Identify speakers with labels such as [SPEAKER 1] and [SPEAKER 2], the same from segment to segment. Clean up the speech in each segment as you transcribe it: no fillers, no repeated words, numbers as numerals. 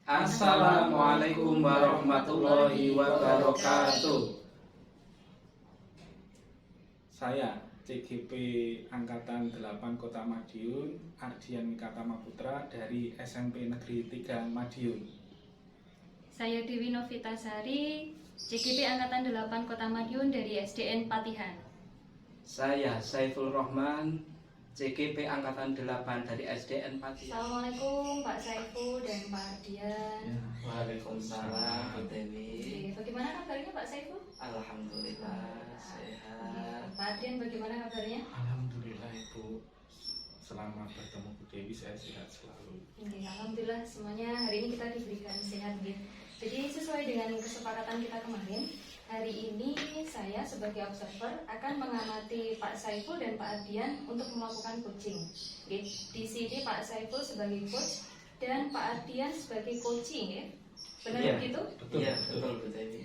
[SPEAKER 1] Assalamualaikum warahmatullahi wabarakatuh. Saya CGP Angkatan 8 Kota Madiun, Ardian Mikatama Putra dari SMP Negeri 3 Madiun.
[SPEAKER 2] Saya Dewi Novitasari, CGP Angkatan 8 Kota Madiun dari SDN Patihan.
[SPEAKER 3] Saya Saiful Rohman, CGP Angkatan 8 dari SDN Patihan.
[SPEAKER 2] Assalamualaikum Pak Saiful dan Pak Ardian.
[SPEAKER 3] Waalaikumsalam, Bu Dewi.
[SPEAKER 2] Bagaimana kabarnya Pak Saiful?
[SPEAKER 3] Alhamdulillah sehat.
[SPEAKER 2] Pak Ardian bagaimana kabarnya?
[SPEAKER 1] Alhamdulillah Ibu, selamat bertemu Bu Dewi, saya sehat selalu.
[SPEAKER 2] Alhamdulillah semuanya hari ini kita diberikan sehat. Jadi sesuai dengan kesepakatan kita kemarin, hari ini saya sebagai observer akan mengamati Pak Saiful dan Pak Ardian untuk melakukan coaching. Di sini Pak Saiful sebagai coach dan Pak Ardian sebagai coaching, ya? Benar begitu?
[SPEAKER 3] Betul Bu Dewi.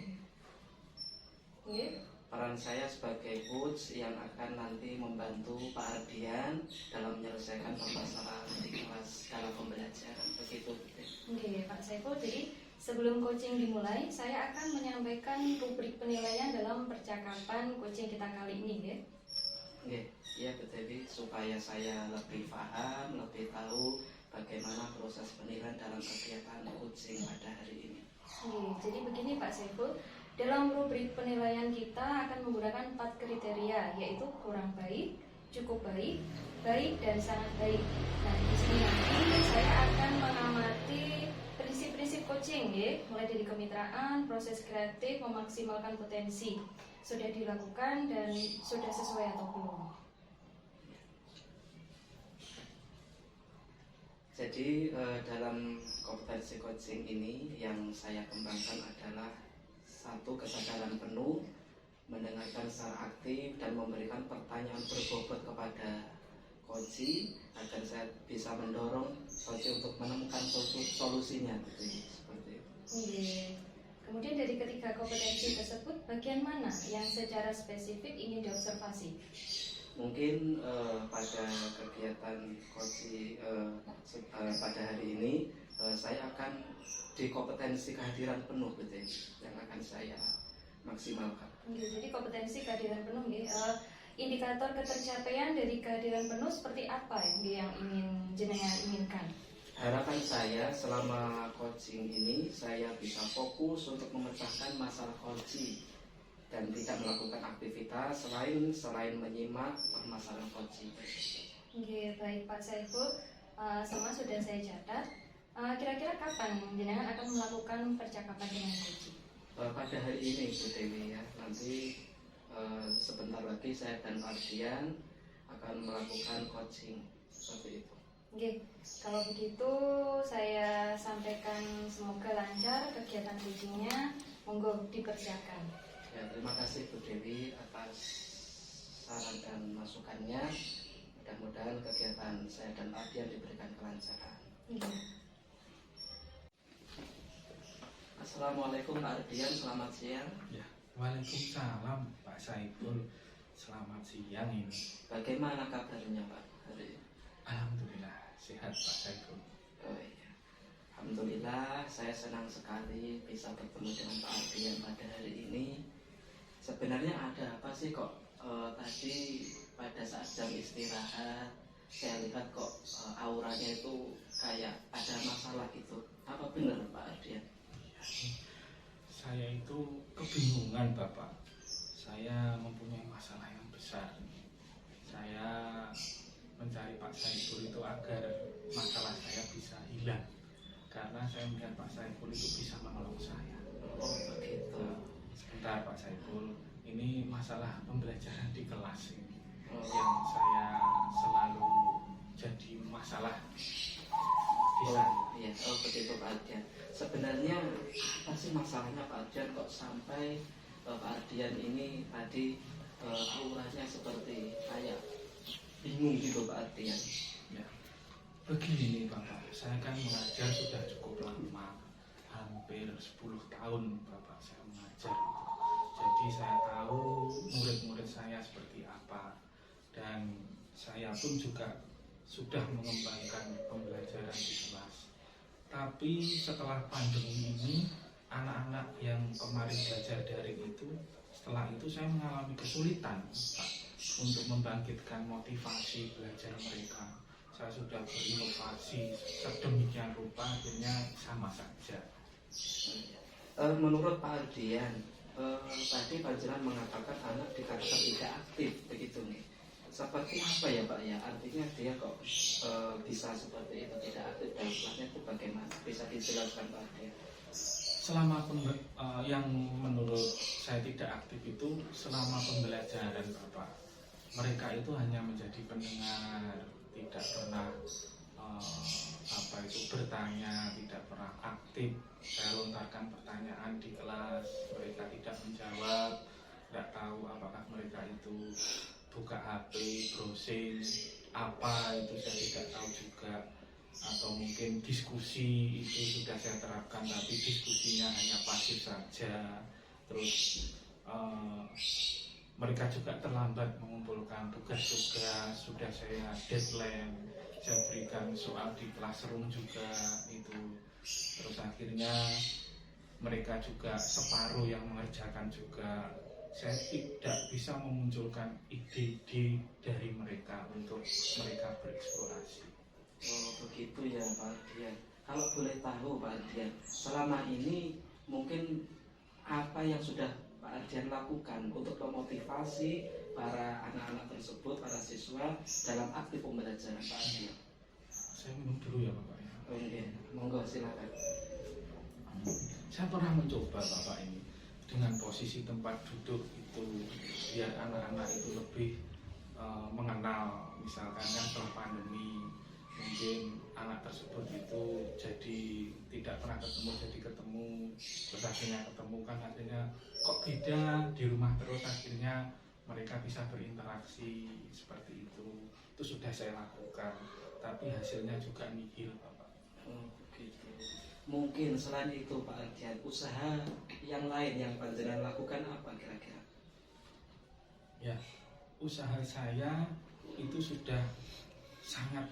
[SPEAKER 3] Peran saya sebagai coach yang akan nanti membantu Pak Ardian dalam menyelesaikan permasalahan di kelas dalam pembelajaran. Begitu Bu Dewi.
[SPEAKER 2] Pak Saiful, jadi sebelum coaching dimulai, saya akan menyampaikan rubrik penilaian dalam percakapan coaching kita kali ini, ya?
[SPEAKER 3] Iya Bu Dewi, supaya saya lebih paham, lebih tahu bagaimana proses penilaian dalam kegiatan coaching pada hari ini.
[SPEAKER 2] Jadi begini Pak Saiful, dalam rubrik penilaian kita akan menggunakan 4 kriteria, yaitu kurang baik, cukup baik, baik, dan sangat baik. Nah, di sini nanti saya akan mengamati prinsip-prinsip coaching, ya, mulai dari kemitraan, proses kreatif, memaksimalkan potensi. Sudah dilakukan dan sudah sesuai atau belum?
[SPEAKER 3] Jadi dalam kompetensi coaching ini yang saya kembangkan adalah satu, kesadaran penuh, mendengarkan secara aktif dan memberikan pertanyaan berbobot kepada coach agar saya bisa mendorong coach untuk menemukan solusinya, seperti itu.
[SPEAKER 2] Kemudian dari ketiga kompetensi tersebut, bagian mana yang secara spesifik ingin diobservasi?
[SPEAKER 3] Mungkin pada kegiatan coach pada hari ini saya akan di kompetensi kehadiran penuh betul yang akan saya maksimalkan.
[SPEAKER 2] Jadi kompetensi kehadiran penuh, indikator ketercapaian dari kehadiran penuh seperti apa yang ingin jenengan inginkan?
[SPEAKER 3] Harapan saya selama coaching ini saya bisa fokus untuk memecahkan masalah coaching dan tidak melakukan aktivitas selain menyimak permasalahan coaching.
[SPEAKER 2] Baik Pak Saiful, semua sudah saya catat. Kira-kira kapan jenengan akan melakukan percakapan dengan coaching?
[SPEAKER 3] Pada hari ini Bu Dewi, ya. Nanti sebentar lagi saya dan Ardian akan melakukan coaching seperti itu.
[SPEAKER 2] Kalau begitu saya sampaikan semoga lancar kegiatan coachingnya. Monggo dipersiapkan.
[SPEAKER 3] Ya, terima kasih Bu Dewi atas saran dan masukannya. Mudah-mudahan kegiatan saya dan Ardian diberikan kelancaran. Assalamualaikum Pak Ardian, selamat siang.
[SPEAKER 1] Ya, waalaikumsalam Pak Saiful, selamat siang ini.
[SPEAKER 3] Bagaimana kabarnya Pak hari ini?
[SPEAKER 1] Alhamdulillah sehat Pak Saiful.
[SPEAKER 3] Iya. Alhamdulillah, saya senang sekali bisa bertemu dengan Pak Ardian pada hari ini. Sebenarnya ada apa sih kok tadi pada saat jam istirahat saya lihat kok auranya itu kayak ada masalah gitu. Apa benar Pak Ardian?
[SPEAKER 1] Saya itu kebingungan Bapak. Saya mempunyai masalah yang besar. Saya mencari Pak Saiful itu agar masalah saya bisa hilang. Karena saya melihat Pak Saiful itu bisa menolong saya.
[SPEAKER 3] Oh begitu.
[SPEAKER 1] Sebentar Pak Saiful, ini masalah pembelajaran di kelas ini yang saya selalu jadi masalah di sana.
[SPEAKER 3] Iya, begitu Pak Ardian. Sebenarnya apa sih masalahnya Pak Ardian kok sampai Pak Ardian ini tadi auranya seperti kayak bingung gitu Pak Ardian?
[SPEAKER 1] Ya, begini Bapak, saya kan mengajar sudah cukup lama, hampir 10 tahun Bapak saya mengajar. Jadi saya tahu murid-murid saya seperti apa, dan saya pun juga sudah mengembangkan pembelajaran di kelas. Tapi setelah pandemi ini, anak-anak yang kemarin belajar daring itu, setelah itu saya mengalami kesulitan Pak, untuk membangkitkan motivasi belajar mereka. Saya sudah berinovasi sedemikian rupa, akhirnya sama saja.
[SPEAKER 3] Menurut Pak Ardian, tadi Panjenengan mengatakan anak dikatakan tidak aktif, begitu nih. Seperti apa ya Pak ya? Artinya dia kok bisa seperti itu, tidak aktif dalam kelasnya itu bagaimana? Bisa dijelaskan Pak Ardian?
[SPEAKER 1] Selama yang menurut saya tidak aktif itu selama pembelajaran Bapak, mereka itu hanya menjadi pendengar, tidak pernah bertanya, tidak pernah aktif. Saya lontarkan pertanyaan di kelas, mereka tidak menjawab, tidak tahu apakah mereka itu buka HP, browsing, apa itu saya tidak tahu juga. Atau mungkin diskusi itu sudah saya terapkan, tapi diskusinya hanya pasif saja. Terus mereka juga terlambat mengumpulkan tugas-tugas, sudah saya deadline, saya berikan soal di classroom juga itu. Terus akhirnya mereka juga separuh yang mengerjakan juga. Saya tidak bisa memunculkan ide-ide dari mereka untuk mereka bereksplorasi.
[SPEAKER 3] Oh begitu ya Pak Ardian. Kalau boleh tahu Pak Ardian, selama ini mungkin apa yang sudah Pak Ardian lakukan untuk memotivasi para anak-anak tersebut, para siswa dalam aktif pembelajaran Pak Ardian?
[SPEAKER 1] Saya minum dulu ya Bapak ya.
[SPEAKER 3] Oh iya, monggo silakan.
[SPEAKER 1] Saya pernah mencoba Bapak ini dengan posisi tempat duduk itu biar anak-anak itu lebih mengenal, misalkan kan setelah pandemi mungkin anak tersebut itu jadi tidak pernah ketemu jadi ketemu, terus akhirnya ketemu kan akhirnya kok beda di rumah terus, akhirnya mereka bisa berinteraksi seperti itu sudah saya lakukan, tapi hasilnya juga nihil Bapak.
[SPEAKER 3] Oh begitu. Mungkin selain itu Pak Ardian, usaha yang lain yang Panjenengan lakukan apa kira-kira?
[SPEAKER 1] Ya, usaha saya itu sudah sangat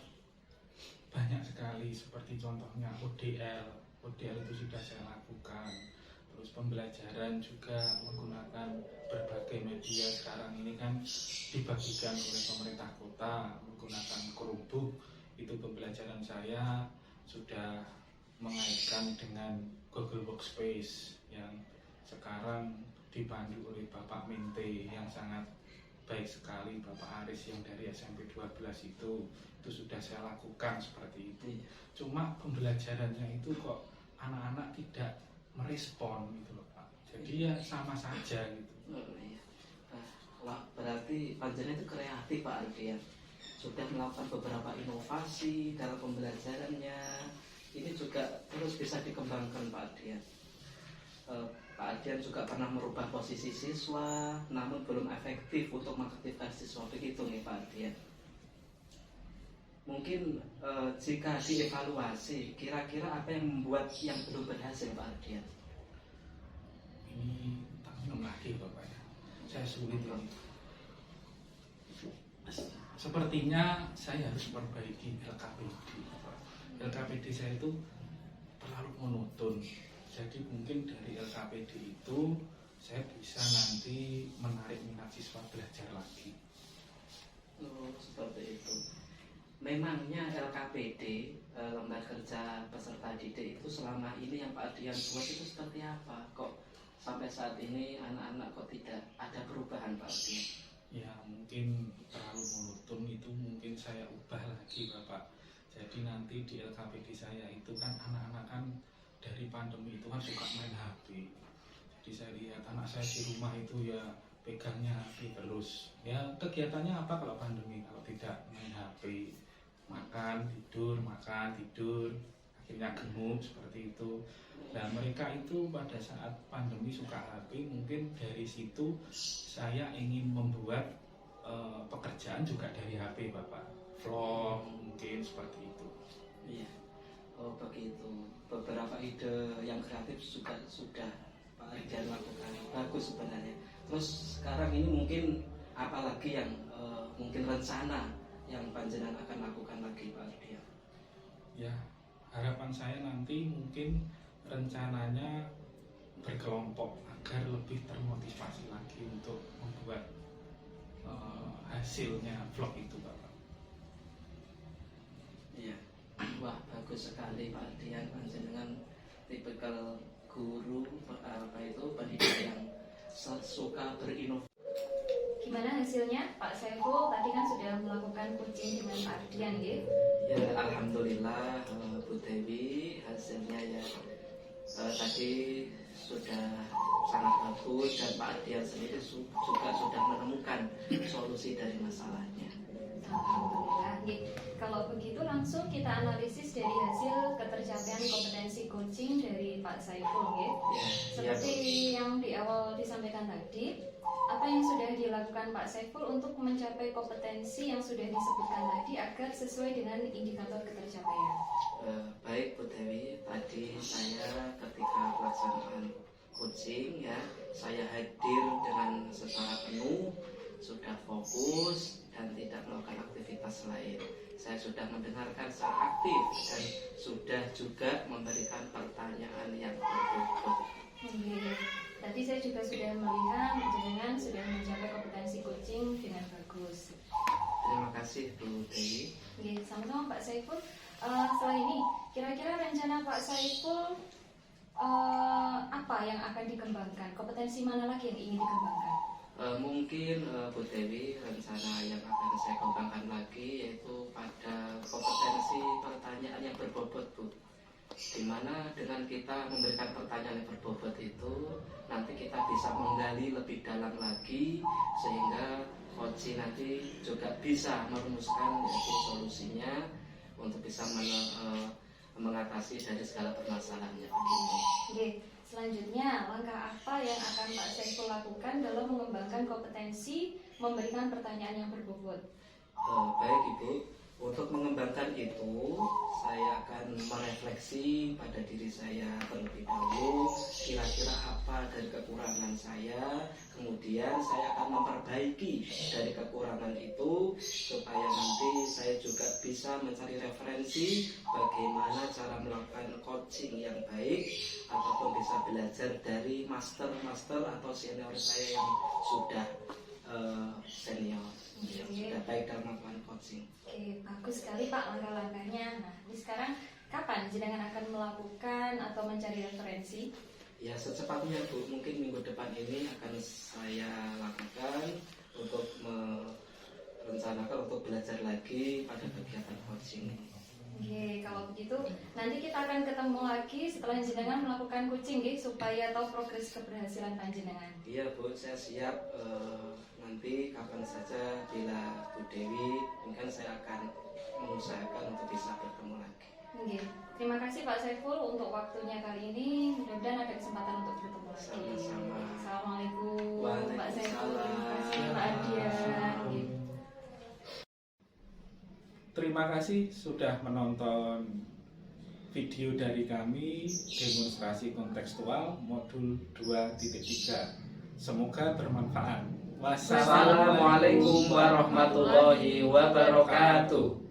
[SPEAKER 1] banyak sekali, seperti contohnya ODL itu sudah saya lakukan. Terus pembelajaran juga menggunakan berbagai media sekarang ini kan dibagikan oleh pemerintah kota menggunakan Chromebook. Itu pembelajaran saya sudah mengaitkan dengan Google Workspace yang sekarang dipandu oleh Bapak Mente yang sangat baik sekali, Bapak Aris yang dari SMP 12 itu sudah saya lakukan seperti itu. Cuma pembelajarannya itu kok anak-anak tidak merespon gitu loh Pak. Jadi ya sama saja gitu.
[SPEAKER 3] Oh, iya. Nah, berarti Panjenengan itu kreatif Pak Ardian. Sudah melakukan beberapa inovasi dalam pembelajarannya. Ini juga terus bisa dikembangkan Pak Ardian. Pak Ardian juga pernah merubah posisi siswa, namun belum efektif untuk mengaktifkan siswa, begitu nih Pak Ardian. Mungkin jika dievaluasi, kira-kira apa yang membuat yang belum berhasil Pak Ardian?
[SPEAKER 1] Ini tak minum lagi Bapak ya. Saya sulit ini. Sepertinya saya harus perbaiki LKPD. LKPD saya itu terlalu monoton. Jadi mungkin dari LKPD itu saya bisa nanti menarik minat siswa belajar lagi.
[SPEAKER 3] Oh, seperti itu. Memangnya LKPD, lembaga kerja peserta didik itu selama ini yang Pak Ardian buat itu seperti apa? Kok sampai saat ini anak-anak kok tidak ada perubahan Pak Ardian?
[SPEAKER 1] Ya mungkin terlalu monoton, itu mungkin saya ubah lagi Bapak. Jadi nanti di LKPD saya itu kan anak-anak kan dari pandemi itu kan suka main HP. Jadi saya lihat anak saya di rumah itu ya pegangnya HP terus. Ya kegiatannya apa kalau pandemi? Kalau tidak main HP, makan tidur, akhirnya gemuk seperti itu. Nah mereka itu pada saat pandemi suka HP, mungkin dari situ saya ingin membuat pekerjaan juga dari HP Bapak. Vlog mungkin seperti itu.
[SPEAKER 3] Iya. Oh begitu. Beberapa ide yang kreatif juga sudah Pak Ardian lakukan. Bagus sebenarnya. Terus sekarang ini mungkin apalagi yang mungkin rencana yang Panjenengan akan lakukan lagi Pak Ardian?
[SPEAKER 1] Ya harapan saya nanti mungkin rencananya berkelompok agar lebih termotivasi lagi untuk membuat hasilnya vlog itu, Bapak.
[SPEAKER 3] Iya. Wah, bagus sekali Pak Dian, panjenengan tipikal guru pendidik yang suka berinovasi.
[SPEAKER 2] Gimana hasilnya Pak Saiful? Tadi kan sudah melakukan coaching dengan Pak Ardian ya?
[SPEAKER 3] Ya, alhamdulillah Bu Dewi, hasilnya ya tadi sudah sangat bagus dan Pak Ardian sendiri juga sudah menemukan solusi dari masalahnya.
[SPEAKER 2] Alhamdulillah. Kalau begitu langsung kita analisis dari hasil ketercapaian kompetensi coaching dari Pak Saiful ya. Seperti yang di awal disampaikan tadi, apa yang sudah dilakukan Pak Saiful untuk mencapai kompetensi yang sudah disebutkan tadi agar sesuai dengan indikator ketercapaian?
[SPEAKER 3] Baik Bu Dewi, tadi saya ketika pelaksanaan coaching ya, saya hadir dengan secara penuh, sudah fokus dan tidak melakukan aktivitas lain. Saya sudah mendengarkan secara aktif dan sudah juga memberikan pertanyaan yang berbobot.
[SPEAKER 2] Tadi saya juga sudah melihat jenengan sudah mencapai kompetensi coaching dengan bagus.
[SPEAKER 3] Terima kasih Bu Dewi.
[SPEAKER 2] Sama-sama Pak Saiful. Setelah ini, kira-kira rencana Pak Saiful apa yang akan dikembangkan? Kompetensi mana lagi yang ingin dikembangkan?
[SPEAKER 3] Mungkin Bu Dewi, rencana yang akan saya kembangkan lagi yaitu pada kompetensi pertanyaan yang berbobot Bu. Dimana dengan kita memberikan pertanyaan yang berbobot itu nanti kita bisa menggali lebih dalam lagi sehingga coach nanti juga bisa merumuskan yaitu solusinya untuk bisa mengatasi dari segala permasalahannya.
[SPEAKER 2] Selanjutnya, langkah apa yang akan Pak Saiful lakukan dalam mengembangkan kompetensi memberikan pertanyaan yang berbobot?
[SPEAKER 3] Baik Ibu, untuk mengembangkan itu saya akan merefleksi pada diri saya terlebih dahulu, kira-kira apa dari kekurangan saya, kemudian saya akan memperbaiki dari kekurangan itu supaya nanti saya juga bisa mencari referensi bagaimana cara melakukan coaching yang baik ataupun bisa belajar dari master atau senior saya yang sudah senior yang sudah baik dalam melakukan coaching.
[SPEAKER 2] Bagus sekali Pak langkah-langkahnya. Nah, ini sekarang kapan jenengan akan melakukan atau mencari referensi?
[SPEAKER 3] Ya, secepatnya Bu, mungkin minggu depan ini akan saya lakukan untuk merencanakan untuk belajar lagi pada kegiatan coaching ini.
[SPEAKER 2] Kalau begitu nanti kita akan ketemu lagi setelah jenengan melakukan coaching supaya tahu progres keberhasilan panjenengan.
[SPEAKER 3] Iya Bu, saya siap nanti kapan saja bila Bu Dewi mungkin saya akan mengusahakan untuk bisa bertemu lagi.
[SPEAKER 2] Terima kasih Pak Saiful untuk waktunya kali ini. Mudah-mudahan ada kesempatan untuk bertemu lagi.
[SPEAKER 3] Sama-sama.
[SPEAKER 2] Assalamualaikum Pak Saiful. Terima kasih Pak Ardian.
[SPEAKER 1] Terima kasih sudah menonton video dari kami demonstrasi kontekstual modul 2.3. Semoga bermanfaat.
[SPEAKER 3] Wassalamualaikum warahmatullahi wabarakatuh.